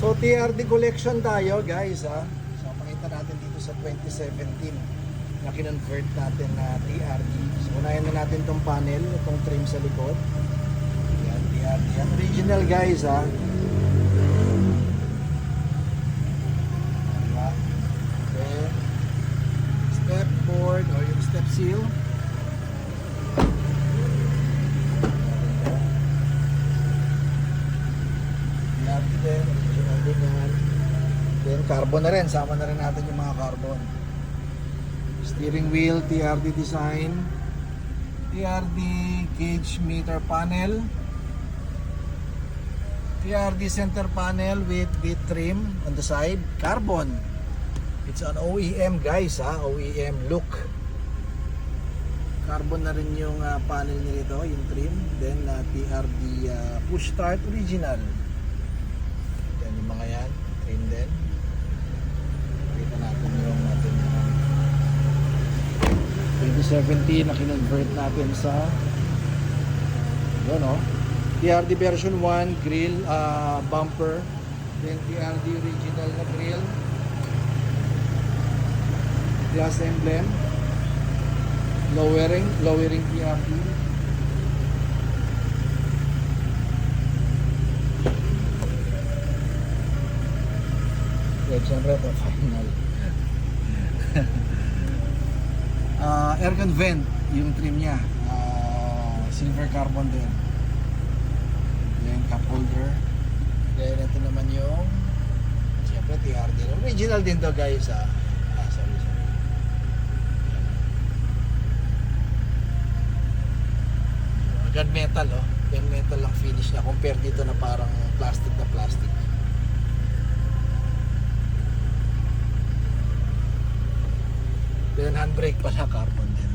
So TRD collection tayo guys ha. So pakita natin dito sa 2017 na kinonvert natin na TRD. So unahin na natin tong panel, itong trim sa likod. Yan, TRD. Yan, original guys ha. Diba? Then, step board or yung step seal. Then, original din yan. Then, carbon na rin. Sama na rin natin yung mga carbon. Steering wheel, TRD design. TRD gauge meter panel. TRD center panel with trim on the side. Carbon. It's an OEM guys ha. OEM look. Carbon na rin yung panel nito, yung trim. Then, TRD push start original. Yung mga yan, trim din. Pakita natin yung natin 2017 na kinonvert natin sa yun o TRD version 1 grill bumper, then TRD original na grill, glass emblem, lowering TRD. Siyempre ito final. Aircon vent yung trim nya, silver carbon din. Then cup holder. Then ito naman yung siyempre TRD original din to guys sorry. Gunmetal gunmetal lang finish niya compare dito na parang plastic na plastic. Then handbrake pala carbon din.